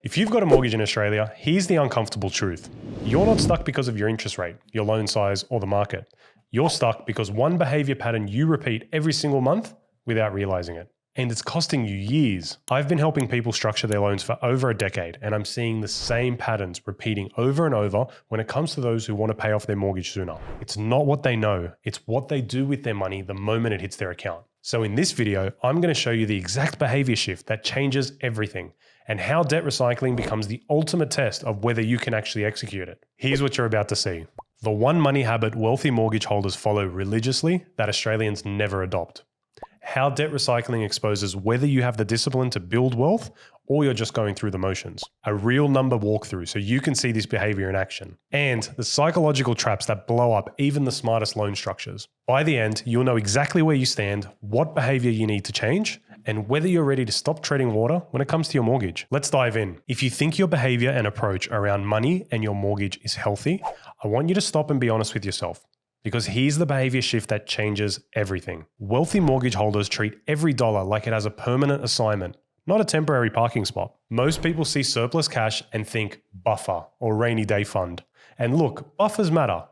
If you've got a mortgage in Australia, here's the uncomfortable truth. You're not stuck because of your interest rate, your loan size, or the market. You're stuck because one behavior pattern you repeat every single month without realizing it. And it's costing you years. I've been helping people structure their loans for over a decade, and I'm seeing the same patterns repeating over and over when it comes to those who want to pay off their mortgage sooner. It's not what they know, it's what they do with their money the moment it hits their account. So in this video, I'm going to show you the exact behavior shift that changes everything and how debt recycling becomes the ultimate test of whether you can actually execute it. Here's what you're about to see. The one money habit wealthy mortgage holders follow religiously that Australians never adopt. How debt recycling exposes whether you have the discipline to build wealth or you're just going through the motions. A real number walkthrough so you can see this behavior in action. And the psychological traps that blow up even the smartest loan structures. By the end, you'll know exactly where you stand, what behavior you need to change, and whether you're ready to stop treading water when it comes to your mortgage. Let's dive in. If you think your behavior and approach around money and your mortgage is healthy, I want you to stop and be honest with yourself. Because here's the behavior shift that changes everything. Wealthy mortgage holders treat every dollar like it has a permanent assignment, not a temporary parking spot. Most people see surplus cash and think buffer or rainy day fund. And look, buffers matter.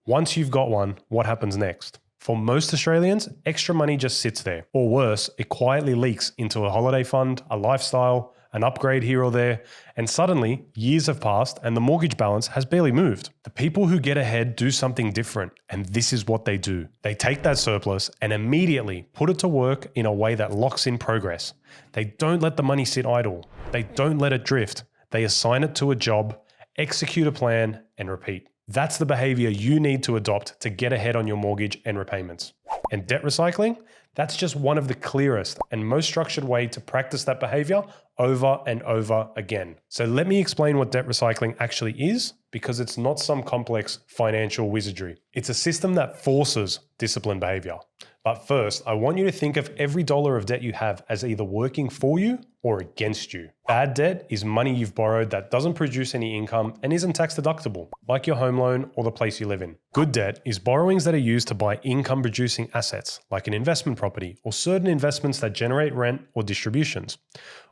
Once you've got one, what happens next? For most Australians, extra money just sits there. Or worse, it quietly leaks into a holiday fund, a lifestyle, an upgrade here or there, and suddenly years have passed and the mortgage balance has barely moved. The people who get ahead do something different, and this is what they do. They take that surplus and immediately put it to work in a way that locks in progress. They don't let the money sit idle. They don't let it drift. They assign it to a job, execute a plan, and repeat. That's the behavior you need to adopt to get ahead on your mortgage and repayments. And debt recycling? That's just one of the clearest and most structured way to practice that behavior over and over again. So let me explain what debt recycling actually is, because it's not some complex financial wizardry. It's a system that forces disciplined behavior. But first, I want you to think of every dollar of debt you have as either working for you or against you. Bad debt is money you've borrowed that doesn't produce any income and isn't tax deductible, like your home loan or the place you live in. Good debt is borrowings that are used to buy income producing assets, like an investment property or certain investments that generate rent or distributions,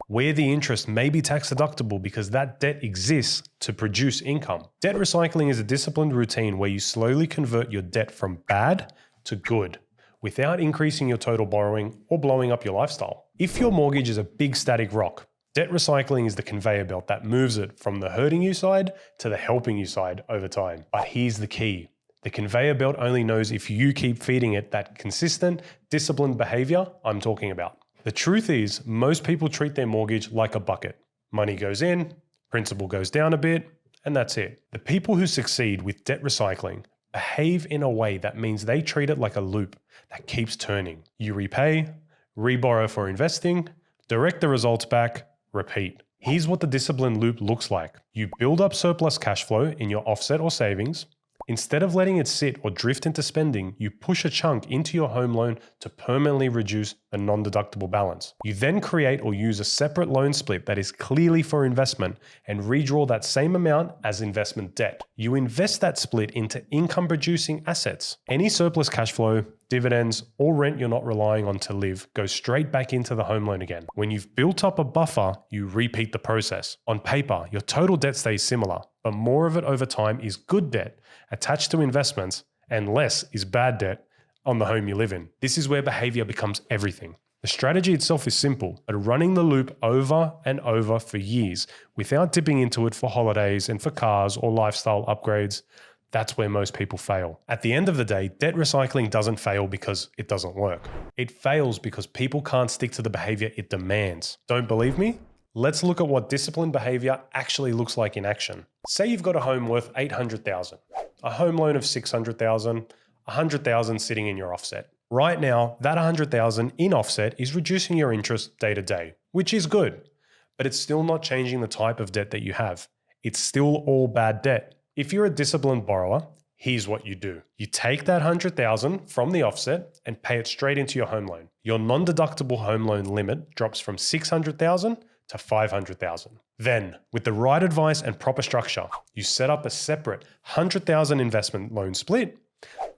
where the interest may be tax deductible because that debt exists to produce income. Debt recycling is a disciplined routine where you slowly convert your debt from bad to good, without increasing your total borrowing or blowing up your lifestyle. If your mortgage is a big static rock, debt recycling is the conveyor belt that moves it from the hurting you side to the helping you side over time. But here's the key. The conveyor belt only knows if you keep feeding it that consistent, disciplined behavior I'm talking about. The truth is, most people treat their mortgage like a bucket. Money goes in, principal goes down a bit, and that's it. The people who succeed with debt recycling behave in a way that means they treat it like a loop that keeps turning. You repay, reborrow for investing, direct the results back, repeat. Here's what the discipline loop looks like. You build up surplus cash flow in your offset or savings. Instead of letting it sit or drift into spending, you push a chunk into your home loan to permanently reduce the non-deductible balance. You then create or use a separate loan split that is clearly for investment and redraw that same amount as investment debt. You invest that split into income-producing assets. Any surplus cash flow, dividends, or rent you're not relying on to live goes straight back into the home loan again. When you've built up a buffer, you repeat the process. On paper, your total debt stays similar, but more of it over time is good debt attached to investments and less is bad debt on the home you live in. This is where behavior becomes everything. The strategy itself is simple, but running the loop over and over for years without dipping into it for holidays and for cars or lifestyle upgrades, that's where most people fail. At the end of the day, debt recycling doesn't fail because it doesn't work. It fails because people can't stick to the behavior it demands. Don't believe me? Let's look at what disciplined behavior actually looks like in action. Say you've got a home worth $800,000, a home loan of $600,000, $100,000 sitting in your offset. Right now, that $100,000 in offset is reducing your interest day to day, which is good, but it's still not changing the type of debt that you have. It's still all bad debt. If you're a disciplined borrower, here's what you do. You take that $100,000 from the offset and pay it straight into your home loan. Your non-deductible home loan limit drops from $600,000 to $500,000. Then, with the right advice and proper structure, you set up a separate $100,000 investment loan split.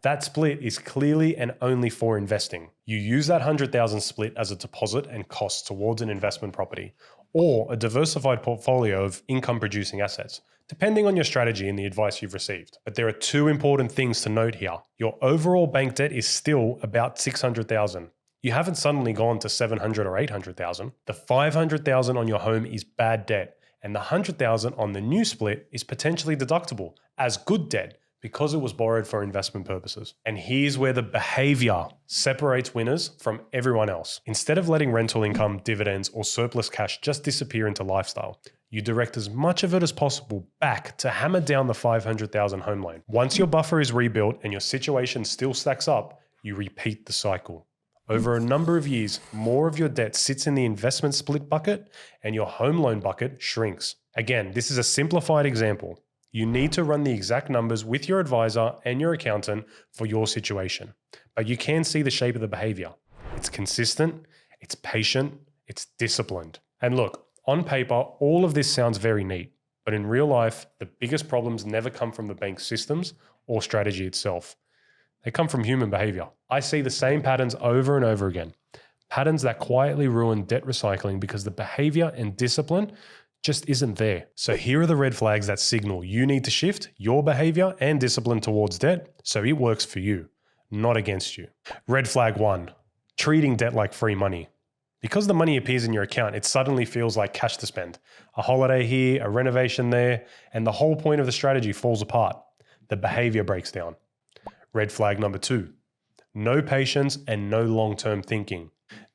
That split is clearly and only for investing. You use that $100,000 split as a deposit and cost towards an investment property, or a diversified portfolio of income-producing assets, depending on your strategy and the advice you've received. But there are two important things to note here. Your overall bank debt is still about $600,000. You haven't suddenly gone to $700,000 or $800,000. The $500,000 on your home is bad debt, and the $100,000 on the new split is potentially deductible as good debt because it was borrowed for investment purposes. And here's where the behavior separates winners from everyone else. Instead of letting rental income, dividends, or surplus cash just disappear into lifestyle, you direct as much of it as possible back to hammer down the $500,000 home loan. Once your buffer is rebuilt and your situation still stacks up, you repeat the cycle. Over a number of years, more of your debt sits in the investment split bucket and your home loan bucket shrinks. Again, this is a simplified example. You need to run the exact numbers with your advisor and your accountant for your situation. But you can see the shape of the behavior. It's consistent, it's patient, it's disciplined. And look, on paper, all of this sounds very neat. But in real life, the biggest problems never come from the bank systems or strategy itself. They come from human behavior. I see the same patterns over and over again. Patterns that quietly ruin debt recycling because the behavior and discipline just isn't there. So here are the red flags that signal you need to shift your behavior and discipline towards debt so it works for you, not against you. Red flag 1, treating debt like free money. Because the money appears in your account, it suddenly feels like cash to spend. A holiday here, a renovation there, and the whole point of the strategy falls apart. The behavior breaks down. Red flag number 2, no patience and no long-term thinking.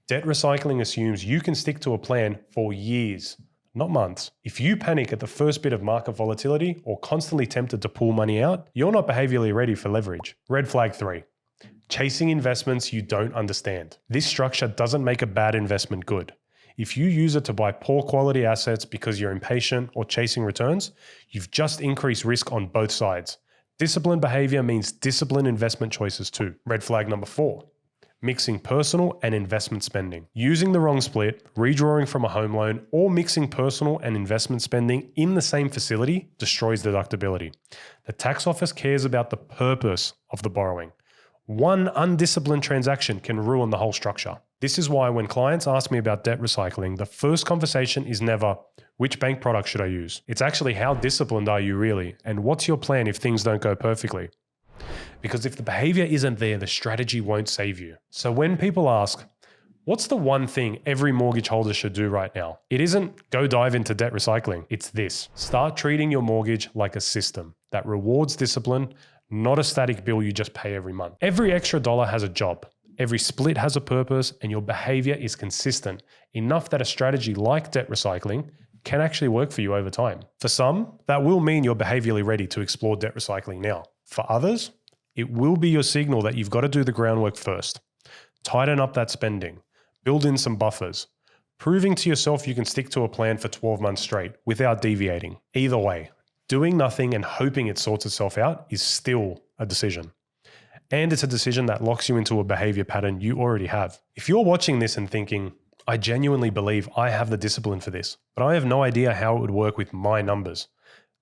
Debt recycling assumes you can stick to a plan for years, not months. If you panic at the first bit of market volatility or constantly tempted to pull money out, you're not behaviorally ready for leverage. Red flag 3, chasing investments you don't understand. This structure doesn't make a bad investment good. If you use it to buy poor quality assets because you're impatient or chasing returns, you've just increased risk on both sides. Disciplined behavior means disciplined investment choices too. Red flag number 4, mixing personal and investment spending. Using the wrong split, redrawing from a home loan, or mixing personal and investment spending in the same facility destroys deductibility. The tax office cares about the purpose of the borrowing. One undisciplined transaction can ruin the whole structure. This is why when clients ask me about debt recycling, the first conversation is never, which bank product should I use? It's actually, how disciplined are you really? And what's your plan if things don't go perfectly? Because if the behavior isn't there, the strategy won't save you. So when people ask, what's the one thing every mortgage holder should do right now? It isn't go dive into debt recycling. It's this. Start treating your mortgage like a system that rewards discipline, not a static bill you just pay every month. Every extra dollar has a job. Every split has a purpose, and your behavior is consistent enough that a strategy like debt recycling can actually work for you over time. For some, that will mean you're behaviorally ready to explore debt recycling now. For others, it will be your signal that you've got to do the groundwork first. Tighten up that spending, build in some buffers, proving to yourself you can stick to a plan for 12 months straight without deviating. Either way, doing nothing and hoping it sorts itself out is still a decision. And it's a decision that locks you into a behavior pattern you already have. If you're watching this and thinking, I genuinely believe I have the discipline for this, but I have no idea how it would work with my numbers,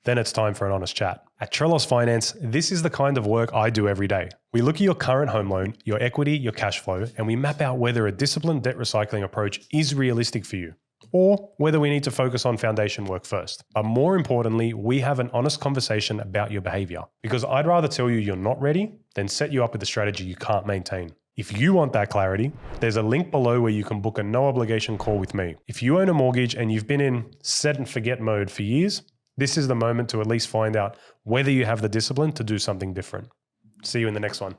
then it's time for an honest chat. At Trelos Finance, this is the kind of work I do every day. We look at your current home loan, your equity, your cash flow, and we map out whether a disciplined debt recycling approach is realistic for you, or whether we need to focus on foundation work first. But more importantly, we have an honest conversation about your behavior, because I'd rather tell you you're not ready than set you up with a strategy you can't maintain. If you want that clarity, there's a link below where you can book a no obligation call with me. If you own a mortgage and you've been in set and forget mode for years, this is the moment to at least find out whether you have the discipline to do something different. See you in the next one.